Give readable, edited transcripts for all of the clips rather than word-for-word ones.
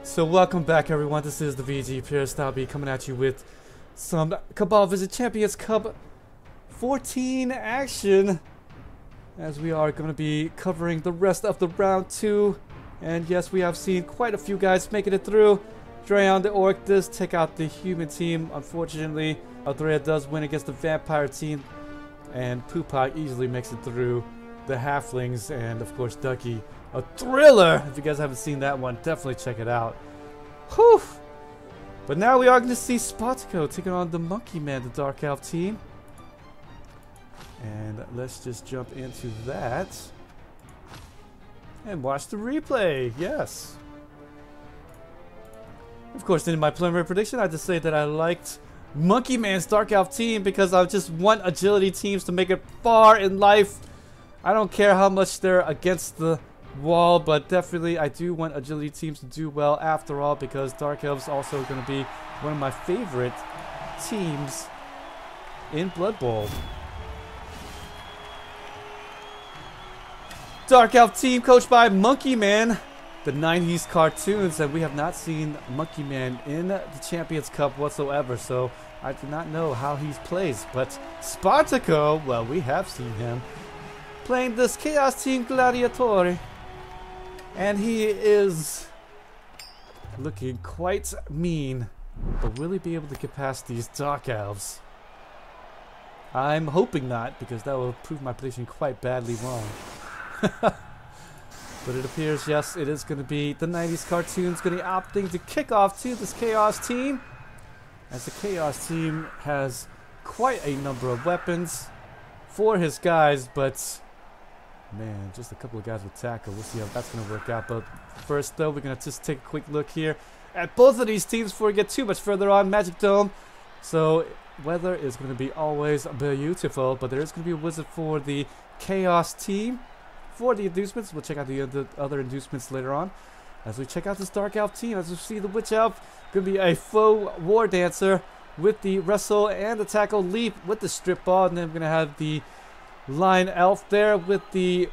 So welcome back everyone, this is the VG Purist. I'll be coming at you with some Cabal Visit Champions Cup 14 action, as we are going to be covering the rest of the round 2. And yes, we have seen quite a few guys making it through. Drayon the Orc does take out the human team, unfortunately. Aldrea does win against the vampire team, and Pupak easily makes it through the halflings, and of course Ducky. A thriller! If you guys haven't seen that one, definitely check it out. Whew! But now we are going to see Spartako taking on the MonkeyMan, the Dark Elf team. And let's just jump into that. And watch the replay, yes! Of course, in my preliminary prediction, I just say that I liked MonkeyMan's Dark Elf team because I just want agility teams to make it far in life. I don't care how much they're against the wall, but definitely I do want agility teams to do well after all, because Dark Elves also going to be one of my favorite teams in Blood Bowl. Dark Elf team coached by MonkeyMan, the 90s cartoons, and we have not seen MonkeyMan in the Champions Cup whatsoever, so I do not know how he plays. But Spartako, well, we have seen him playing this Chaos Team Gladiatori, and he is looking quite mean, but will he be able to get past these Dark Elves? I'm hoping not, because that will prove my prediction quite badly wrong. But it appears, yes, it is going to be the 90s cartoons going to be opting to kick off to this Chaos Team, as the Chaos Team has quite a number of weapons for his guys, but man, just a couple of guys with tackle. We'll see how that's going to work out. But first, though, we're going to just take a quick look here at both of these teams before we get too much further on. Magic Dome. So, weather is going to be always beautiful, but there is going to be a wizard for the Chaos Team. For the inducements, we'll check out the other inducements later on. As we check out this Dark Elf team, as we see the Witch Elf, going to be a faux War Dancer with the Wrestle and the Tackle Leap with the Strip Ball. And then we're going to have the Line Elf there with the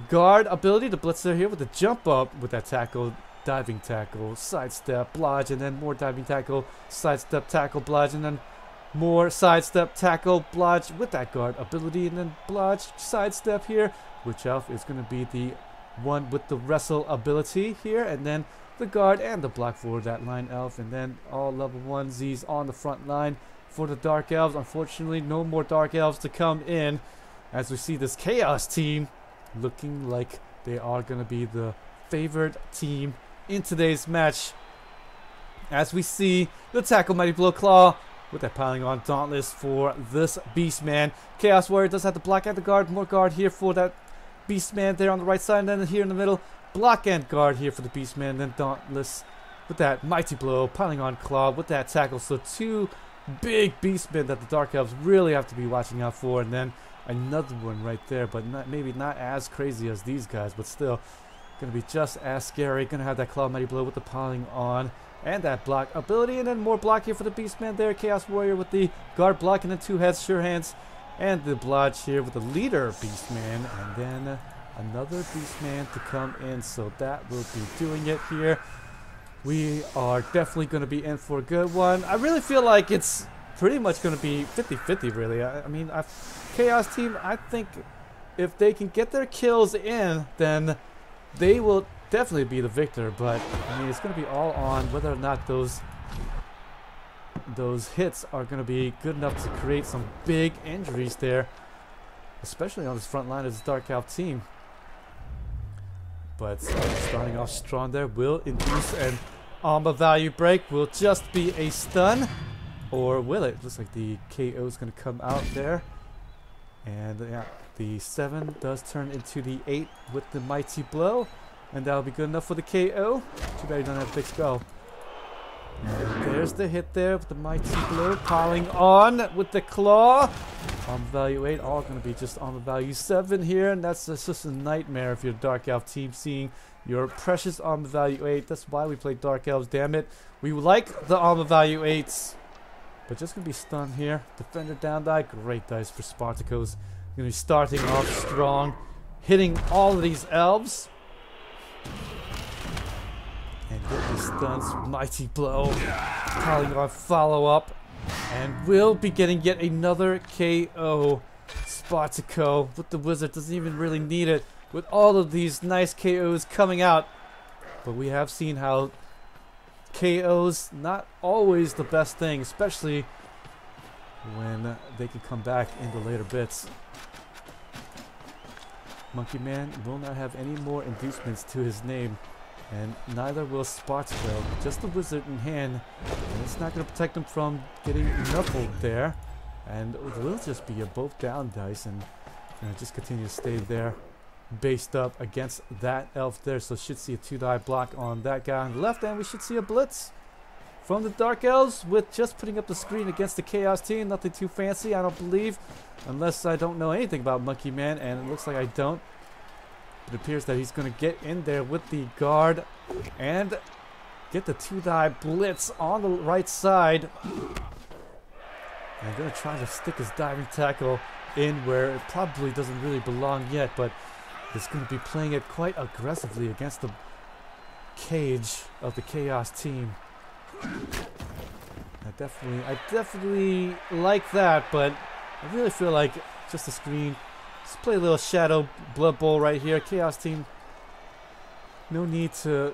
Guard ability, the Blitzer here with the Jump Up with that Tackle, Diving Tackle, Sidestep, Blodge, and then more Diving Tackle, Sidestep, Tackle, Blodge, and then more Sidestep, Tackle, Blodge with that Guard ability, and then Blodge, Sidestep here. Witch Elf is going to be the one with the Wrestle ability here, and then the Guard and the block for that Line Elf, and then all level 1s on the front line for the Dark Elves. Unfortunately, no more Dark Elves to come in, as we see this Chaos team looking like they are going to be the favored team in today's match. As we see the Tackle Mighty Blow Claw with that piling on Dauntless for this Beastman. Chaos Warrior does have the block and the guard. More guard here for that Beastman there on the right side. And then here in the middle, block and guard here for the Beastman. And then Dauntless with that Mighty Blow, piling on Claw with that tackle. So two big Beastmen that the Dark Elves really have to be watching out for. And then another one right there, but maybe not as crazy as these guys, but still going to be just as scary. Going to have that Claw Mighty Blow with the piling on and that block ability, and then more block here for the Beastman there. Chaos Warrior with the guard block, and then two heads, sure hands, and the Blodge here with the leader Beastman, and then another Beastman to come in. So that will be doing it here. We are definitely going to be in for a good one. I really feel like it's pretty much going to be 50-50 really. I mean, Chaos team, I think if they can get their kills in, then they will definitely be the victor. But I mean, it's going to be all on whether or not those hits are going to be good enough to create some big injuries there, especially on this front line of this Dark Elf team. But starting off strong there will induce an armor value break. Will just be a stun, or will it? Looks like the KO is going to come out there. And yeah, the 7 does turn into the 8 with the Mighty Blow, and that'll be good enough for the KO. Too bad you don't have a big spell. And there's the hit there with the Mighty Blow, piling on with the Claw. Armor value 8, all going to be just armor value 7 here, and that's just a nightmare if you're a Dark Elf team, seeing your precious armor value 8. That's why we play Dark Elves, damn it. We like the armor value 8s. But just going to be stunned here. Defender down die. Great dice for Spartako's. Going to be starting off strong. Hitting all of these elves. And get the stuns, mighty blow. Piling on follow-up. And we'll be getting yet another KO. Spartako with the wizard doesn't even really need it with all of these nice KOs coming out. But we have seen how KOs not always the best thing, especially when they can come back in the later bits. MonkeyMan will not have any more inducements to his name, and neither will Spartako. Just the wizard in hand, and it's not going to protect him from getting knuckled there. And it will just be a both down dice, and just continue to stay there, based up against that elf there. So should see a 2-die block on that guy on the left, and we should see a blitz from the Dark Elves with just putting up the screen against the Chaos team. Nothing too fancy, I don't believe, unless I don't know anything about MonkeyMan, and it looks like I don't. It appears that he's going to get in there with the guard and get the 2-die blitz on the right side. And going to try to stick his diving tackle in where it probably doesn't really belong yet, but he's going to be playing it quite aggressively against the cage of the Chaos team. I definitely like that, but I really feel like just a screen. Just play a little Shadow Blood Bowl right here. Chaos team, no need to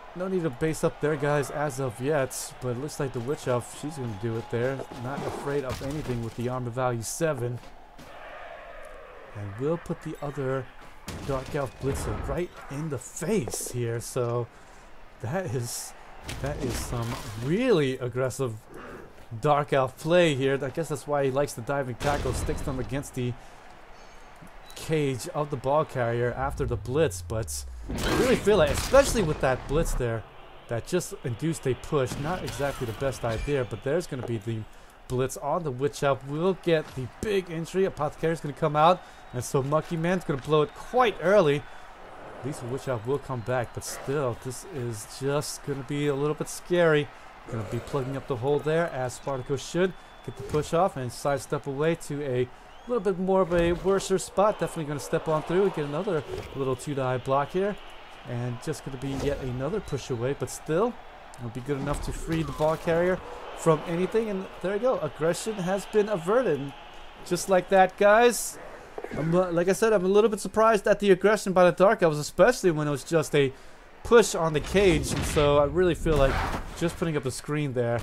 base up their guys as of yet, but it looks like the Witch Elf, she's going to do it there. Not afraid of anything with the armor value 7. And we'll put the other Dark Elf Blitzer right in the face here. So that is some really aggressive Dark Elf play here. I guess that's why he likes the diving tackle, sticks them against the cage of the ball carrier after the blitz. But I really feel like, especially with that blitz there, that just induced a push. Not exactly the best idea, but there's going to be the blitz on the Witch Elf. We'll get the big entry. Apothecary's going to come out, and so MonkeyMan's going to blow it quite early. At least the Witch Elf will come back, but still, this is just going to be a little bit scary. Going to be plugging up the hole there, as Spartako should. Get the push off and sidestep away to a little bit more of a worser spot. Definitely going to step on through and get another little 2-die block here. And just going to be yet another push away, but still, it'll be good enough to free the ball carrier from anything. And there you go. Aggression has been averted. Just like that, guys. Like I said, I'm a little bit surprised at the aggression by the Dark Elves, especially when it was just a push on the cage. And so I really feel like just putting up a screen there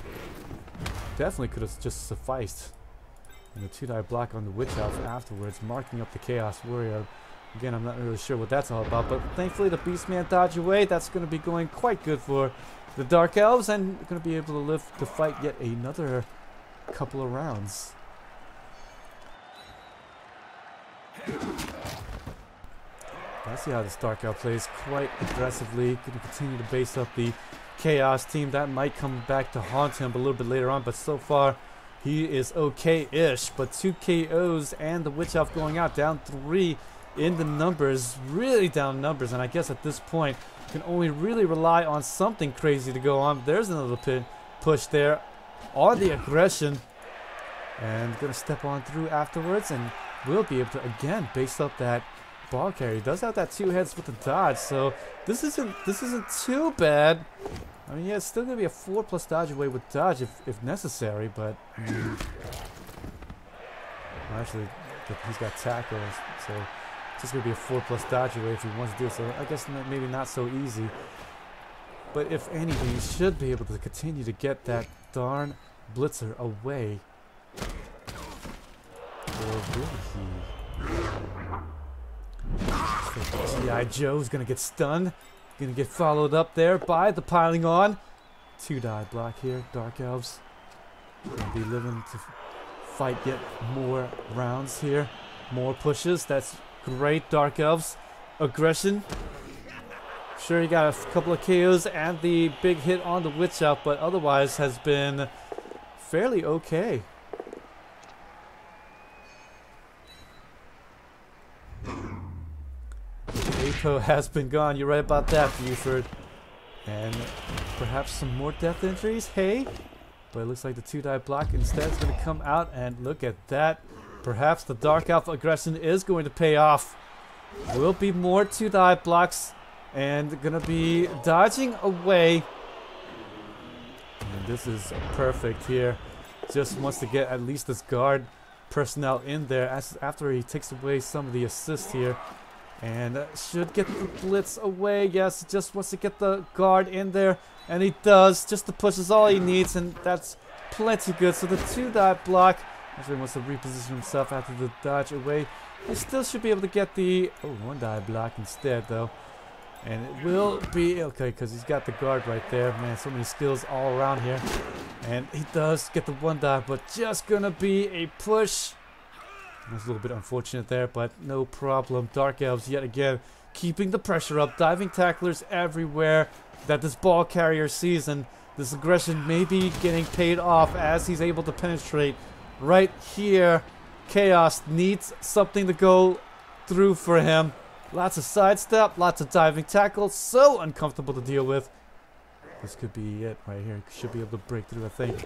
definitely could have just sufficed. And the 2-die block on the Witch Elf afterwards, marking up the Chaos Warrior. Again, I'm not really sure what that's all about, but thankfully the Beastman dodged away. That's going to be going quite good for the Dark Elves, and going to be able to live to fight yet another couple of rounds. I see how this Dark Elf plays quite aggressively. Going to continue to base up the Chaos team. That might come back to haunt him a little bit later on, but so far he is okay-ish. But 2 KOs and the Witch Elf going out, down 3 in the numbers, really down numbers. And I guess at this point can only really rely on something crazy to go on. There's another push there on the aggression, and going to step on through afterwards, and we'll be able to again base up that ball carrier. He does have that 2 heads with the dodge, so this isn't too bad. I mean, yeah, it's still gonna be a 4+ dodge away with dodge if necessary, but well, actually he's got tackles, so it's just gonna be a 4+ dodge away if he wants to do it. So I guess maybe not so easy, but if anything, he should be able to continue to get that darn blitzer away. Or will he? G.I. Joe's gonna get stunned. Gonna get followed up there by the piling on. 2-die block here. Dark Elves gonna be living to fight yet more rounds here. More pushes. That's great. Dark Elves. Aggression. Sure, he got a couple of KOs and the big hit on the Witch Elf, but otherwise has been fairly okay. Apo has been gone. You're right about that, Buford. And perhaps some more death entries. Hey, but it looks like the 2-die block instead is going to come out, and look at that. Perhaps the Dark Elf aggression is going to pay off. Will be more 2-die blocks, and going to be dodging away this is perfect here. Just wants to get at least this guard personnel in there after he takes away some of the assists here. And should get the blitz away. Yes, just wants to get the guard in there. And he does. Just the push is all he needs. And that's plenty good. So the 2-dot block. Actually wants to reposition himself after the dodge away. He still should be able to get the 1-dot block instead though. And it will be okay because he's got the guard right there. Man, so many skills all around here. And he does get the 1-dot, but just gonna be a push. That's a little bit unfortunate there, but no problem. Dark Elves yet again keeping the pressure up. Diving tacklers everywhere that this ball carrier sees, and this aggression may be getting paid off as he's able to penetrate right here. Chaos needs something to go through for him. Lots of sidestep, lots of diving tackle. So uncomfortable to deal with. This could be it right here. Should be able to break through, I think.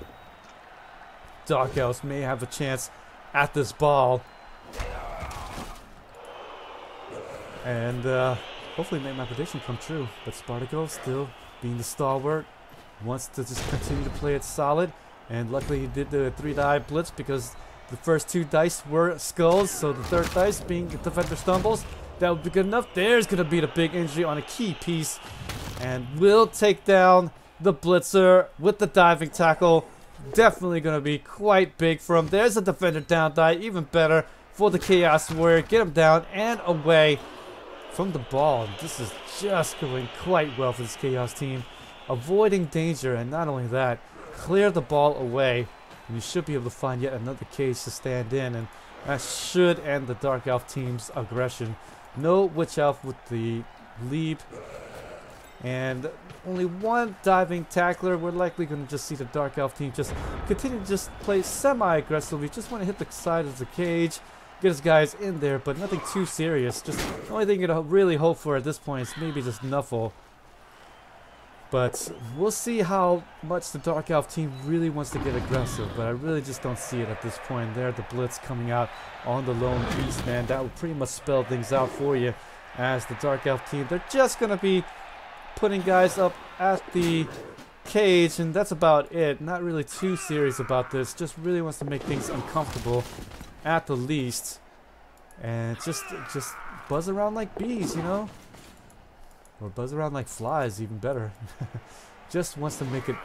Dark Elves may have a chance at this ball. And hopefully make my prediction come true. But Spartako still being the stalwart. Wants to just continue to play it solid. And luckily he did the 3-die blitz because the first 2 dice were skulls. So the 3rd dice being the defender stumbles. That would be good enough. There's going to be the big injury on a key piece. And will take down the blitzer with the diving tackle. Definitely going to be quite big for him. There's a defender down die. Even better for the Chaos Warrior. Get him down and away from the ball. This is just going quite well for this Chaos team. Avoiding danger, and not only that, clear the ball away. And you should be able to find yet another cage to stand in. And that should end the Dark Elf team's aggression. No Witch Elf with the lead. And only 1 diving tackler. We're likely going to just see the Dark Elf team just continue to just play semi-aggressively. Just want to hit the side of the cage, get his guys in there, but nothing too serious. Just the only thing you can really hope for at this point is maybe just Nuffle. But we'll see how much the Dark Elf team really wants to get aggressive. But I really just don't see it at this point. There, the blitz coming out on the lone beast, man. That would pretty much spell things out for you. As the Dark Elf team, they're just going to be putting guys up at the cage, and that's about it. Not really too serious about this. Just really wants to make things uncomfortable at the least. And just buzz around like bees, you know? Or buzz around like flies, even better. Just wants to make it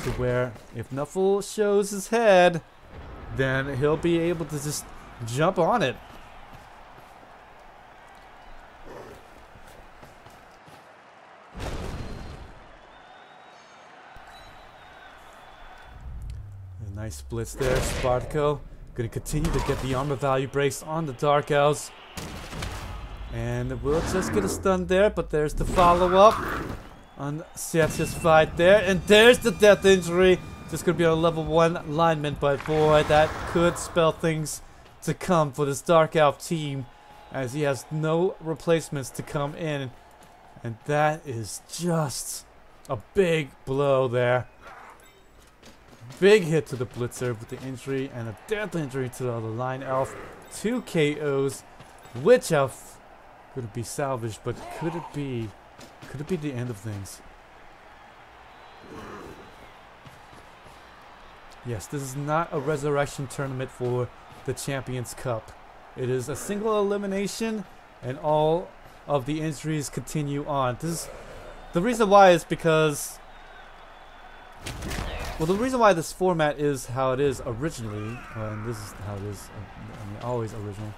to where if Nuffle shows his head, then he'll be able to just jump on it. Nice blitz there, Spartako. Gonna continue to get the armor value breaks on the Dark Elves. And we'll just get a stun there, but there's the follow-up. Unsatisfied there, and there's the death injury. Just gonna be on a level 1 lineman, but boy, that could spell things to come for this Dark Elf team, as he has no replacements to come in. And that is just a big blow there. Big hit to the blitzer with the injury, and a death injury to the other line elf. 2 KOs. Witch Elf could be salvaged, but could it be the end of things? Yes, this is not a resurrection tournament for the Champions Cup. It is a single elimination, and all of the injuries continue on. The reason why is because, well, the reason why this format is how it is originally, and this is how it is, I mean, always original,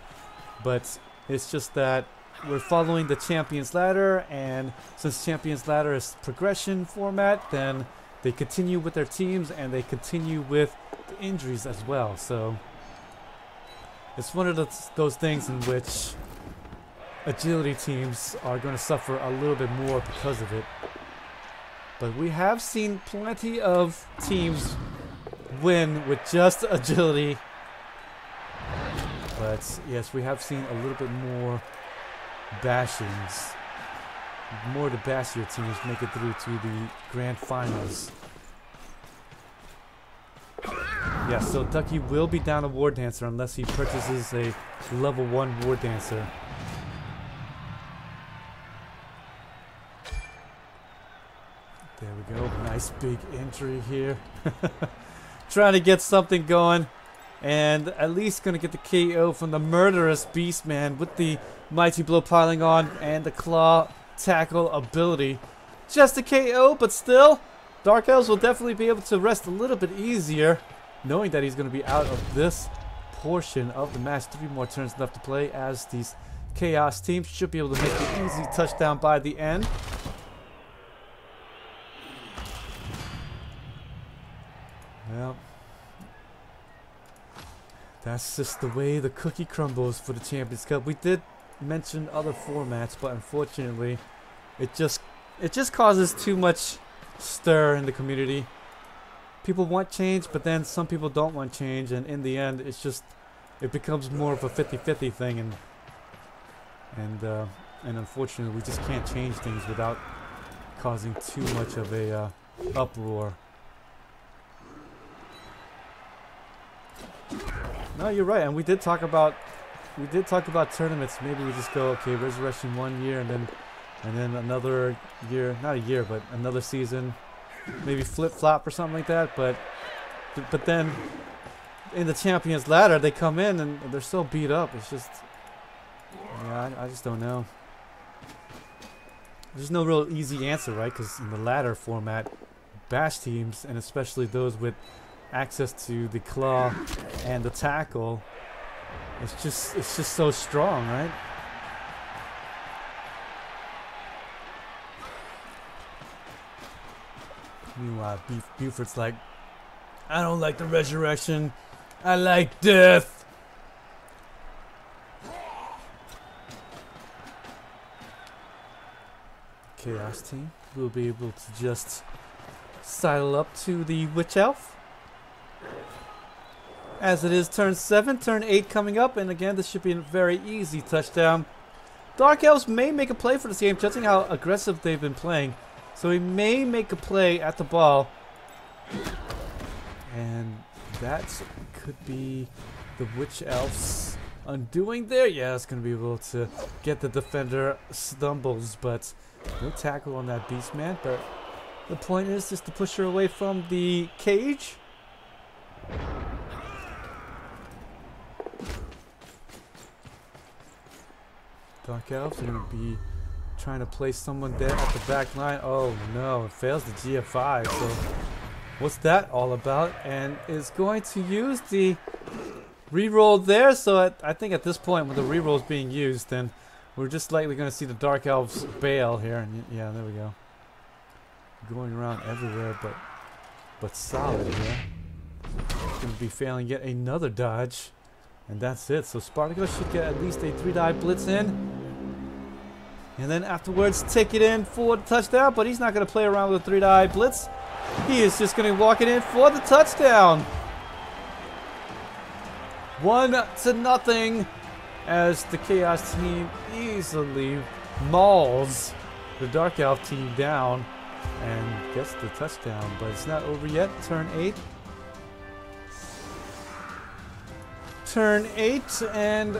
but it's just that we're following the Champions Ladder, and since Champions Ladder is progression format, then they continue with their teams, and they continue with the injuries as well. So it's one of those things in which agility teams are going to suffer a little bit more because of it. But we have seen plenty of teams win with just agility. But yes, we have seen a little bit more bashings. More of the bashier teams make it through to the grand finals. Yeah, so Ducky will be down a War Dancer unless he purchases a level 1 War Dancer. There we go. Nice big injury here. Trying to get something going. And at least going to get the KO from the murderous Beastman with the Mighty Blow piling on and the claw tackle ability. Just a KO, but still, Dark Elves will definitely be able to rest a little bit easier, knowing that he's going to be out of this portion of the match. 3 more turns left to play, as these Chaos teams should be able to make the easy touchdown by the end. Well, that's just the way the cookie crumbles for the Champions Cup. We did mention other formats, but unfortunately, it just causes too much stir in the community. People want change, but then some people don't want change, and in the end, it becomes more of a 50-50 thing, and unfortunately, we just can't change things without causing too much of a uproar. No, you're right, and we did talk about tournaments. Maybe we just go, okay, Resurrection 1 year, and then another year, not a year, but another season, maybe flip-flop or something like that. But then in the Champions Ladder, they come in and they're so beat up. It's just, yeah, I just don't know. There's no real easy answer, right? Because in the ladder format, bash teams, and especially those with access to the claw and the tackle, it's just so strong, right? Meanwhile, Buford's like, I don't like the resurrection, I like death. Chaos team will be able to just sidle up to the Witch Elf. As it is turn 7, turn 8 coming up, and again, this should be a very easy touchdown. Dark Elves may make a play for this game, judging how aggressive they've been playing. So he may make a play at the ball. And that could be the Witch Elves undoing there. Yeah, it's going to be able to get the defender stumbles, but no tackle on that Beastman. But the point is just to push her away from the cage. Dark Elves are going to be trying to place someone there at the back line. Oh no, it fails the GF5. So what's that all about? And is going to use the reroll there. So I think at this point, when the reroll is being used, then we're just likely going to see the Dark Elves bail here. And yeah, there we go. Going around everywhere, but solid here. Going to be failing yet another dodge. And that's it. So Spartako should get at least a 3-die blitz in. And then afterwards take it in for the touchdown. But he's not going to play around with a 3-die blitz. He is just going to walk it in for the touchdown. 1-0 as the Chaos team easily mauls the Dark Elf team down and gets the touchdown. But it's not over yet. Turn 8. Turn 8, and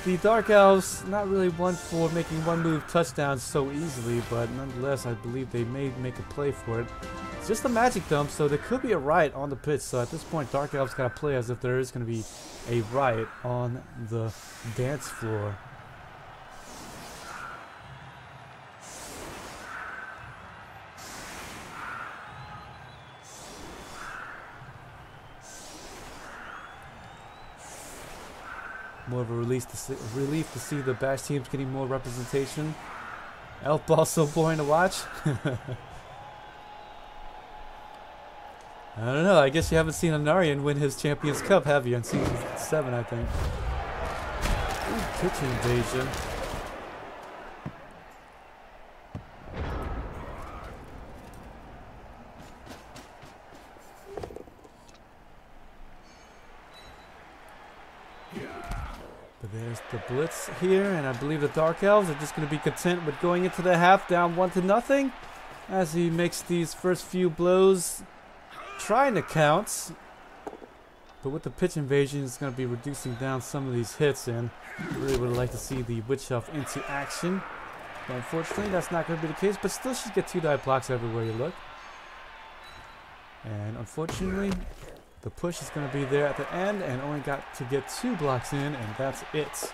the Dark Elves not really one for making one-move touchdowns so easily, but nonetheless, I believe they may make a play for it. It's just a magic dump, so there could be a riot on the pitch. So at this point, Dark Elves gotta play as if there is gonna be a riot on the dance floor. More of a relief to see the bash teams getting more representation. Elf ball so boring to watch. I don't know. I guess you haven't seen Anarian win his Champions Cup, have you? In season 7, I think. Ooh, pitch invasion. But there's the blitz here, and I believe the Dark Elves are just going to be content with going into the half down 1-0 as he makes these first few blows trying to count. But with the pitch invasion, it's going to be reducing down some of these hits, and I really would like to see the Witch Elf into action. But unfortunately, that's not going to be the case. But still, she get 2 die blocks everywhere you look. And unfortunately, the push is going to be there at the end, and only got to get 2 blocks in, and that's it.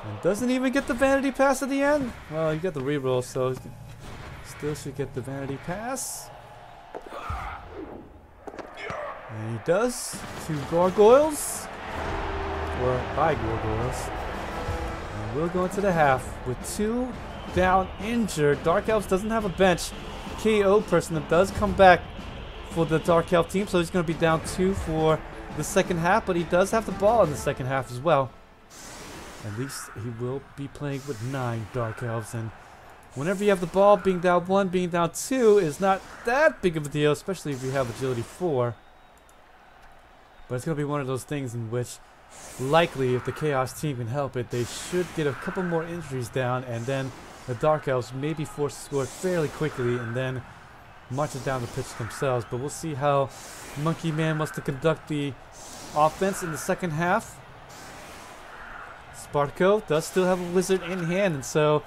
And doesn't even get the vanity pass at the end. Well, you got the reroll, so still should get the vanity pass. And he does. 2 gargoyles. Or by gargoyles. And we'll go into the half with 2 down injured. Dark Elves doesn't have a bench. KO person that does come back for the Dark Elf team, so he's going to be down 2 for the second half, but he does have the ball in the second half as well. At least he will be playing with 9 Dark Elves, and whenever you have the ball, being down 1, being down 2 is not that big of a deal, especially if you have agility 4. But it's going to be one of those things in which, likely, if the Chaos team can help it, they should get a couple more injuries down, and then the Dark Elves may be forced to score fairly quickly, and then march it down the pitch themselves. But we'll see how MonkeyMan wants to conduct the offense in the second half. Spartako does still have a wizard in hand, and so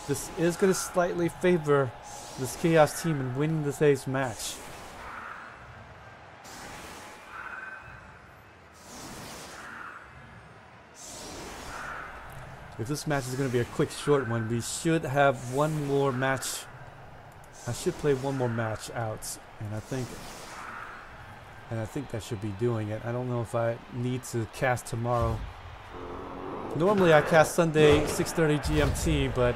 this is going to slightly favor this Chaos team in winning today's match. If this match is going to be a quick, short one, we should have one more match. I should play one more match out, and I think that should be doing it. I don't know if I need to cast tomorrow. Normally I cast Sunday 6:30 GMT, but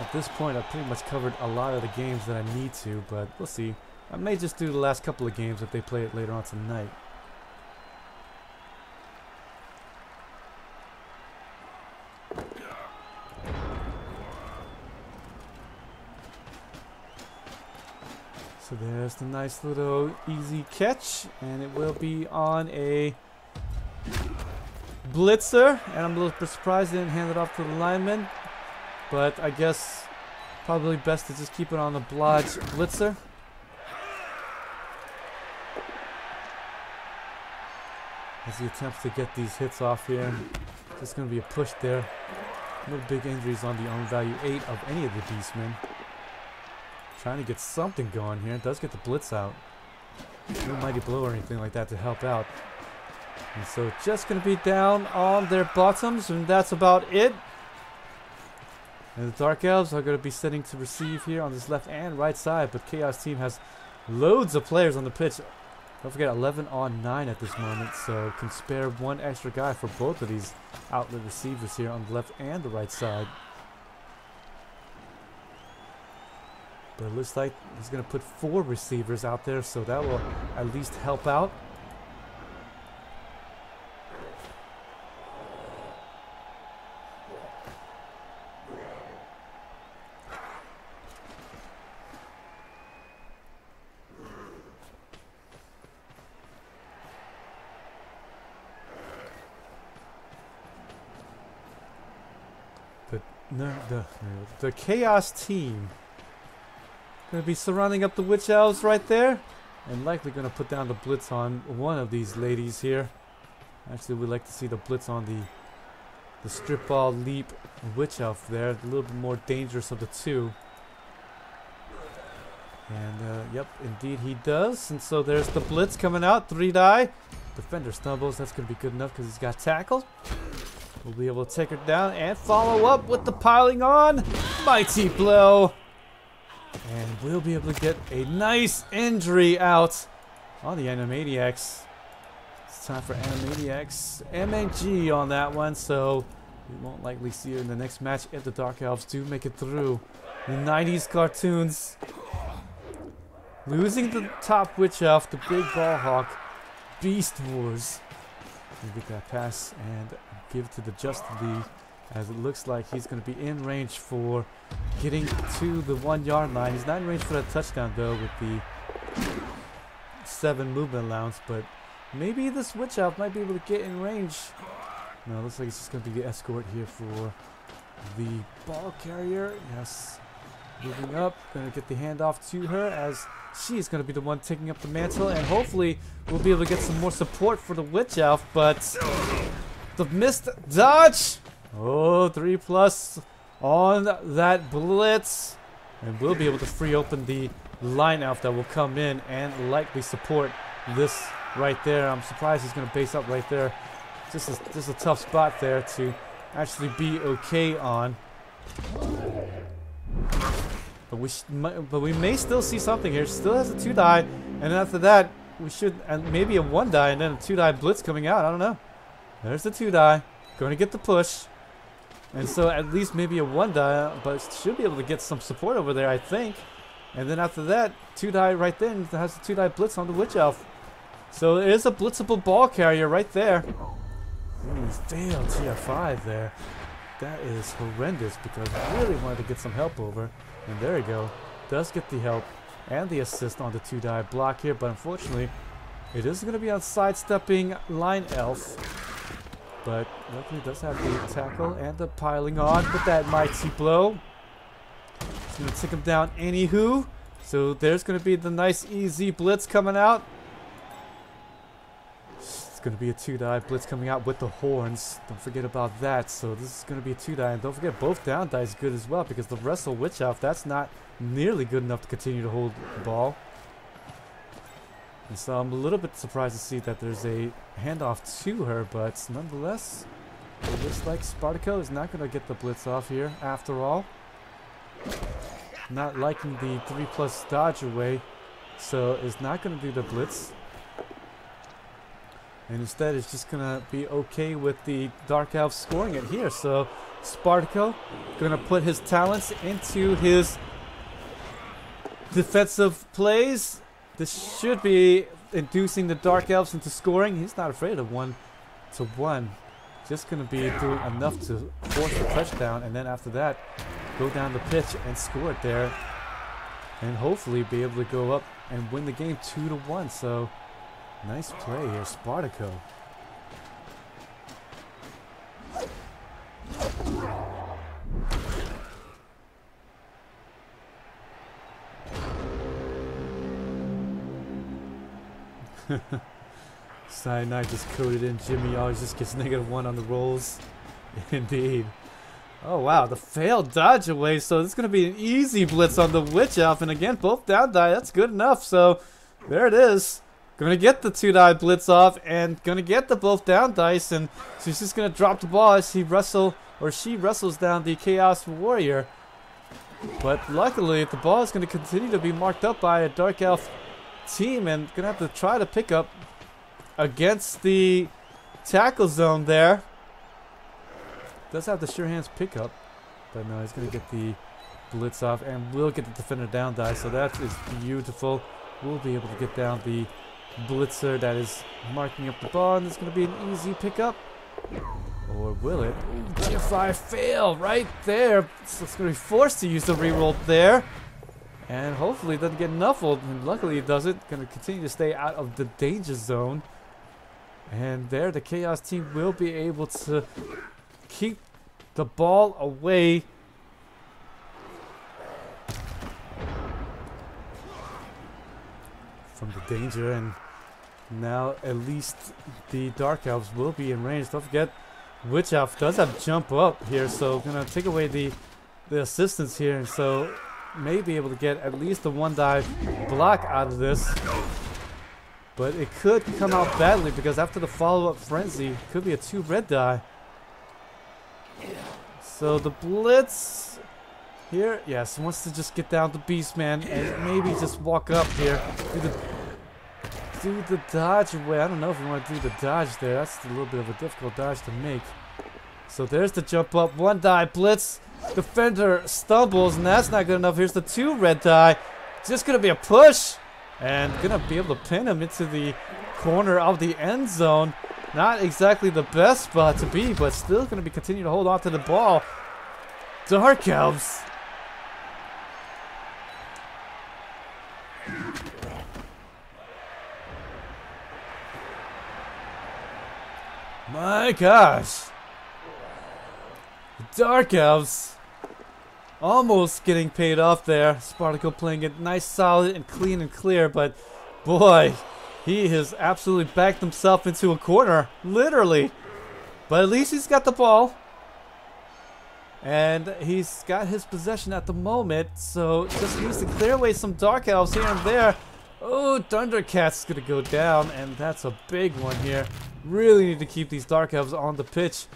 at this point I've pretty much covered a lot of the games that I need to, but we'll see. I may just do the last couple of games if they play it later on tonight. So there's the nice little easy catch, and it will be on a blitzer, and I'm a little bit surprised they didn't hand it off to the lineman, but I guess probably best to just keep it on the blodge blitzer. As he attempts to get these hits off here, there's going to be a push there. No big injuries on the own value 8 of any of the beastmen. Trying to get something going here. Does get the blitz out. No mighty blow or anything like that to help out. And so just going to be down on their bottoms, and that's about it. And the Dark Elves are going to be sitting to receive here on this left and right side, but Chaos team has loads of players on the pitch. Don't forget 11 on 9 at this moment, so can spare one extra guy for both of these outlet receivers here on the left and the right side. But it looks like he's going to put 4 receivers out there, so that will at least help out. The Chaos team going to be surrounding up the Witch Elves right there, and likely going to put down the blitz on one of these ladies here. Actually, we'd like to see the blitz on the strip ball leap Witch Elf there, a little bit more dangerous of the two. And yep, indeed he does. And so there's the blitz coming out, 3 die. Defender stumbles. That's going to be good enough because he's got tackle. We'll be able to take her down and follow up with the piling on. Mighty blow. And we'll be able to get a nice injury out on the Animaniacs. It's time for Animaniacs MNG on that one, so we won't likely see her in the next match if the Dark Elves do make it through. The 90s cartoons. Losing the top Witch Elf, the big ball hawk, Beast Wars. We'll get that pass and give it to the Just League, as it looks like he's going to be in range for getting to the 1-yard line. He's not in range for that touchdown though with the 7 movement allowance, but maybe this Witch Elf might be able to get in range. No, it looks like it's just going to be the escort here for the ball carrier. Yes, moving up, going to get the handoff to her as she's going to be the one taking up the mantle, and hopefully we'll be able to get some more support for the Witch Elf, but the missed dodge Oh, 3+ on that blitz. And we'll be able to free open the line elf that will come in and likely support this right there. I'm surprised he's going to base up right there. Just a tough spot there to actually be okay on. But we may still see something here. Still has a 2-die, and then after that we should, and maybe a 1-die, and then a 2-die blitz coming out. I don't know. There's the 2-die, going to get the push, and so at least maybe a 1-die, but should be able to get some support over there, I think. And then after that, 2-die right then has the 2-die blitz on the witch elf. So it is a blitzable ball carrier right there. Ooh, failed TF5 there. That is horrendous because I really wanted to get some help over. And there you go. Does get the help and the assist on the 2-die block here, but unfortunately it is going to be on sidestepping line elf. But luckily does have the tackle and the piling on with that mighty blow. It's going to take him down anywho. So there's going to be the nice easy blitz coming out. It's going to be a 2-die blitz coming out with the horns. Don't forget about that. So this is going to be a 2-die. And don't forget both down die is good as well, because the wrestle witch elf, that's not nearly good enough to continue to hold the ball. And so I'm a little bit surprised to see that there's a handoff to her, but nonetheless, it looks like Spartako is not going to get the blitz off here after all. Not liking the 3+ dodge away, so is not going to do the blitz. And instead is just going to be okay with the Dark Elf scoring it here. So Spartako going to put his talents into his defensive plays. This should be inducing the Dark Elves into scoring. He's not afraid of 1-to-1. Just going to be doing enough to force the touchdown. And then after that, go down the pitch and score it there. And hopefully be able to go up and win the game 2-1. So nice play here, Spartako. Cyanide just coded in. Jimmy always just gets -1 on the rolls. Indeed. Oh wow, the failed dodge away. So this is going to be an easy blitz on the witch elf. And again, both down die. That's good enough. So there it is. Going to get the 2-die blitz off and going to get the both down dice. And she's just going to drop the ball as she wrestles down the Chaos Warrior. But luckily, the ball is going to continue to be marked up by a Dark Elf team and going to have to try to pick up against the tackle zone there. Does have the sure hands pickup, but no, he's going to get the blitz off and will get the defender down die. So that is beautiful. We'll be able to get down the blitzer that is marking up the ball, and it's going to be an easy pickup. Or will it? TF5 fail right there. So it's going to be forced to use the reroll there. And hopefully it doesn't get nuffled. And luckily it doesn't. Going to continue to stay out of the danger zone. And there the Chaos team will be able to keep the ball away. From the danger, and now at least the Dark Elves will be in range. Don't forget, Witch Elf does have jump up here, so gonna take away the assistance here, and so may be able to get at least a 1-die block out of this. But it could come out badly because after the follow-up frenzy, it could be a 2 red die. So the blitz here, yes, wants to just get down to Beastman and maybe just walk up here. Do the dodge away. I don't know if you want to do the dodge there. That's a little bit of a difficult dodge to make. So there's the jump up. 1-die blitz. Defender stumbles, and that's not good enough. Here's the 2 red die. Just going to be a push. And going to be able to pin him into the corner of the end zone. Not exactly the best spot to be, but still going to be continuing to hold on to the ball. Dark Elves. My gosh. Dark Elves almost getting paid off there. Spartako playing it nice, solid, and clean and clear, but boy, he has absolutely backed himself into a corner, literally. But at least he's got the ball. And he's got his possession at the moment, so just needs to clear away some Dark Elves here and there. Oh, Thundercat's gonna go down, and that's a big one here. Really need to keep these Dark Elves on the pitch.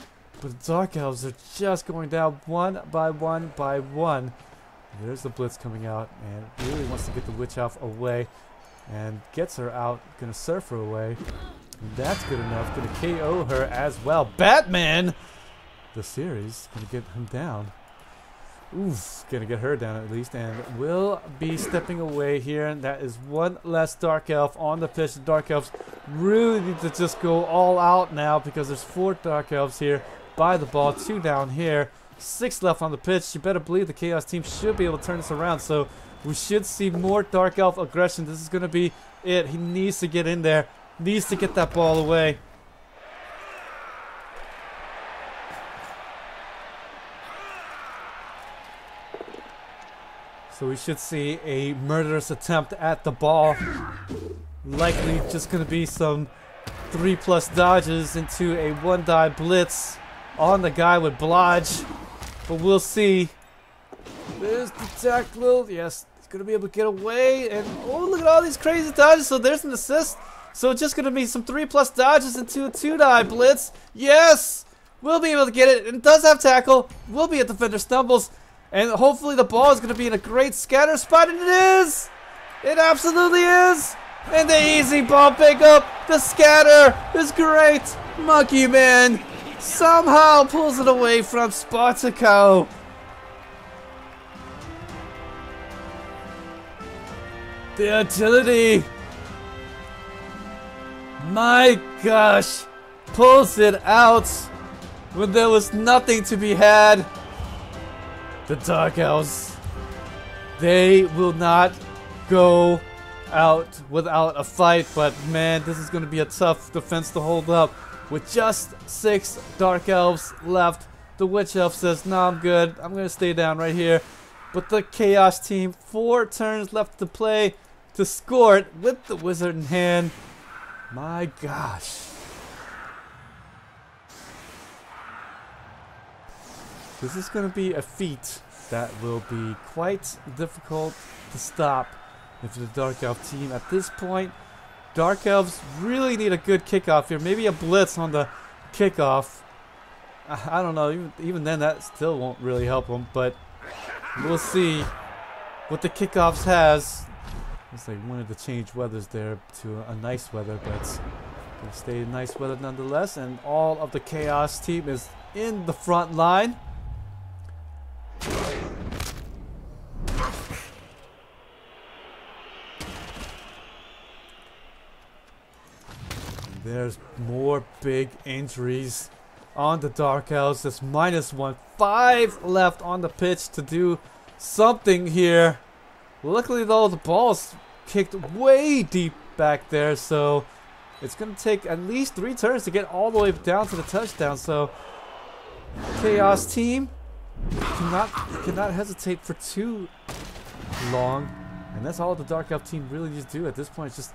But the Dark Elves are just going down one by one by one. There's the Blitz coming out, and really wants to get the Witch Elf away. And gets her out, gonna surf her away. And that's good enough, gonna KO her as well. Batman! The series, gonna get him down. Oof, gonna get her down at least, and will be stepping away here. And that is one less Dark Elf on the pitch. The Dark Elves really need to just go all out now because there's 4 Dark Elves here by the ball, 2 down here, 6 left on the pitch. You better believe the Chaos team should be able to turn this around, so we should see more Dark Elf aggression. This is gonna be it. He needs to get in there, needs to get that ball away. So we should see a murderous attempt at the ball. Likely just going to be some 3+ dodges into a 1-die blitz on the guy with Blodge. But we'll see. There's the tackle. Yes, he's going to be able to get away. And oh, look at all these crazy dodges. So there's an assist. So it's just going to be some 3+ dodges into a 2-die blitz. Yes! We'll be able to get it. And does have tackle. Will be a defender stumbles. And hopefully the ball is going to be in a great scatter spot, and it is! It absolutely is! And the easy ball pickup, the scatter is great! MonkeyMan somehow pulls it away from Spartako. The agility! My gosh! Pulls it out when there was nothing to be had. The Dark Elves, they will not go out without a fight, but man, this is going to be a tough defense to hold up. With just 6 Dark Elves left, the Witch Elf says, "No, I'm good. I'm going to stay down right here." But the Chaos team, 4 turns left to play to score it with the Wizard in hand. My gosh. This is going to be a feat that will be quite difficult to stop if the Dark Elf team. At this point, Dark Elves really need a good kickoff here. Maybe a blitz on the kickoff. I don't know. Even then, that still won't really help them. But we'll see what the kickoffs has. Looks like wanted to change weathers there to a nice weather, but it's going to stay nice weather nonetheless. And all of the Chaos team is in the front line. There's more big injuries on the Dark Elves. That's -1. 5 left on the pitch to do something here. Luckily though, the ball's kicked way deep back there, so it's going to take at least 3 turns to get all the way down to the touchdown. So Chaos team cannot hesitate for too long, and that's all the Dark Elf team really needs to do at this point. Is just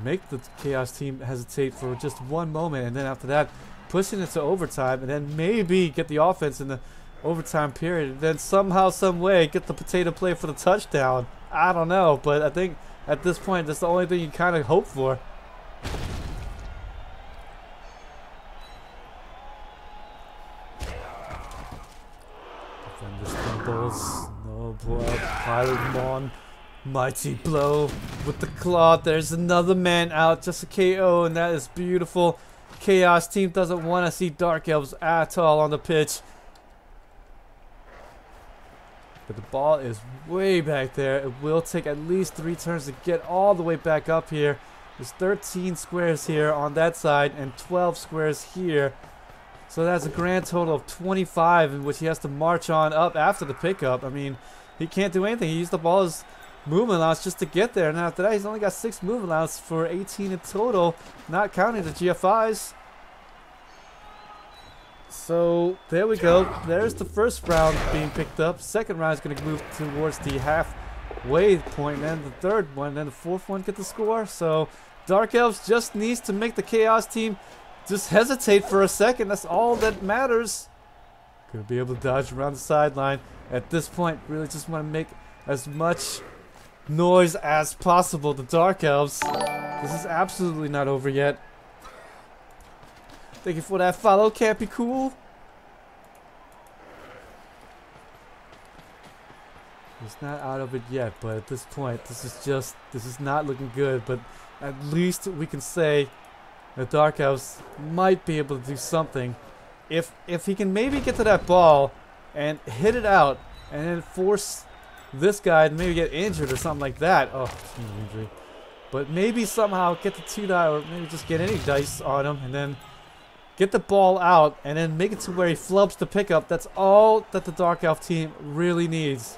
make the Chaos team hesitate for just 1 moment, and then after that pushing it to overtime, and then maybe get the offense in the overtime period, and then somehow, some way get the potato play for the touchdown. I don't know, but I think at this point that's the only thing you kind of hope for. Defender stumbles. No blood. Pilot him on. Mighty blow with the claw. There's another man out. Just a KO, and that is beautiful. Chaos team doesn't want to see Dark Elves at all on the pitch. But the ball is way back there. It will take at least 3 turns to get all the way back up here. There's 13 squares here on that side and 12 squares here. So that's a grand total of 25 in which he has to march on up after the pickup. I mean, he can't do anything. He used the ball as movement allowance just to get there, and after that he's only got 6 movement allowance for 18 in total, not counting the GFIs. So there we go. There's the first round being picked up. Second round is going to move towards the halfway point, and then the third one, and then the fourth one get the score. So Dark Elves just needs to make the Chaos team just hesitate for a second. That's all that matters. Gonna be able to dodge around the sideline. At this point, really just want to make as much noise as possible. The Dark Elves. This is absolutely not over yet. Thank you for that follow, can't be cool. He's not out of it yet, but at this point, this is not looking good. But at least we can say the Dark Elves might be able to do something. If he can maybe get to that ball and hit it out and then force this guy to maybe get injured or something like that. Oh, team injury. But maybe somehow get the 2-die or maybe just get any dice on him and then get the ball out and then make it to where he flubs the pickup. That's all that the Dark Elf team really needs.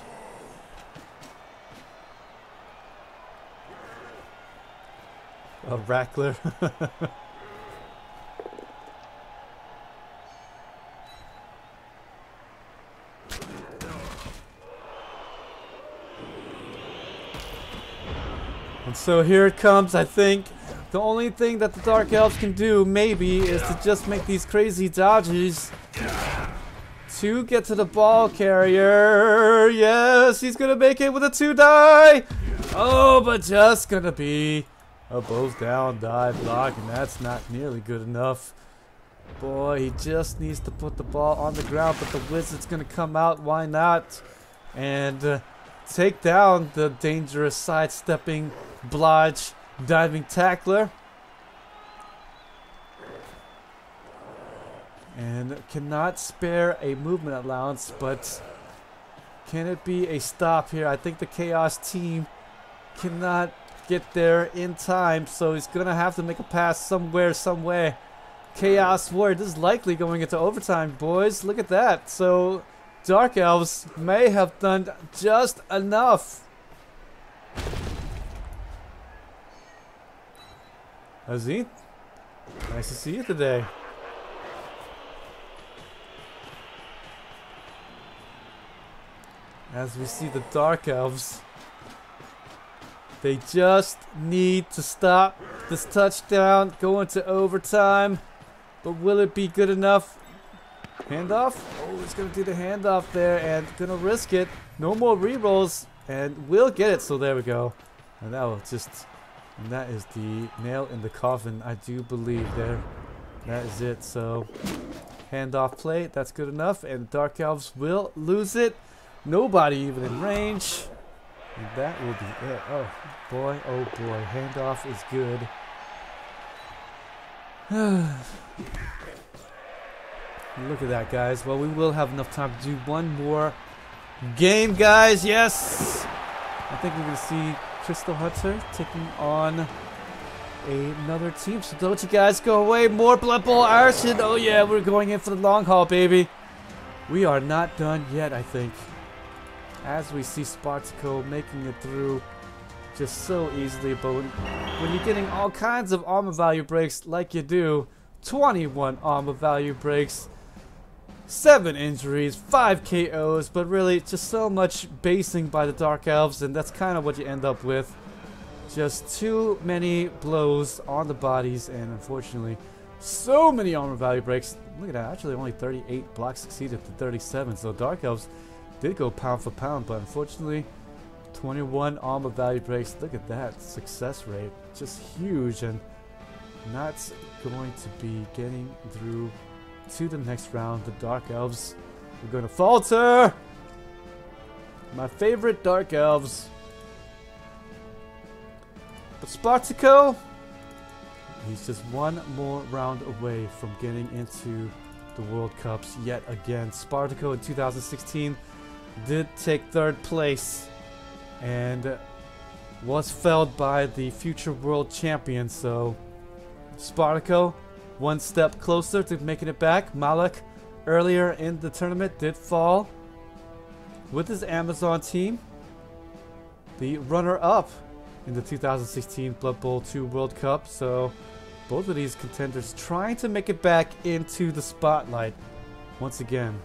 A Rackler. And so here it comes. I think the only thing that the Dark Elves can do maybe is to just make these crazy dodges to get to the ball carrier. Yes, he's gonna make it with a 2-die. Oh, but just gonna be a both down die block, and that's not nearly good enough. Boy, he just needs to put the ball on the ground, but the Wizard's gonna come out. Why not? And take down the dangerous sidestepping blodge diving tackler. And cannot spare a movement allowance, but can it be a stop here? I think the Chaos team cannot get there in time, so he's gonna have to make a pass somewhere, some way. Chaos Warrior, this is likely going into overtime, boys. Look at that. So Dark Elves may have done just enough. Azit, nice to see you today. As we see the Dark Elves, they just need to stop this touchdown, go into overtime. But will it be good enough? Handoff? Oh, he's going to do the handoff there and going to risk it. No more rerolls, and we'll get it. So there we go. And that will just... And that is the nail in the coffin, I do believe there. That is it. So handoff play, that's good enough. And Dark Elves will lose it. Nobody even in range. And that will be it. Oh boy, handoff is good. Look at that, guys. Well, we will have enough time to do one more game, guys. Yes! I think we're going to see Crystal Hunter taking on another team. So don't you guys go away. More Blood Bowl action. Oh yeah, we're going in for the long haul, baby. We are not done yet, I think. As we see Spartako making it through just so easily. But when you're getting all kinds of armor value breaks like you do, 21 armor value breaks, 7 injuries, 5 KOs, but really just so much basing by the Dark Elves, and that's kind of what you end up with. Just too many blows on the bodies, and unfortunately, so many armor value breaks. Look at that, actually only 38 blocks succeeded to 37, so Dark Elves did go pound for pound, but unfortunately, 21 armor value breaks. Look at that success rate, just huge, and not going to be getting through to the next round. The Dark Elves are going to falter. My favorite Dark Elves. But Spartako, he's just one more round away from getting into the World Cups yet again. Spartako in 2016 did take 3rd place and was felled by the future world champion. So Spartako one step closer to making it back. Malak earlier in the tournament did fall with his Amazon team, the runner-up in the 2016 Blood Bowl 2 World Cup. So both of these contenders trying to make it back into the spotlight once again.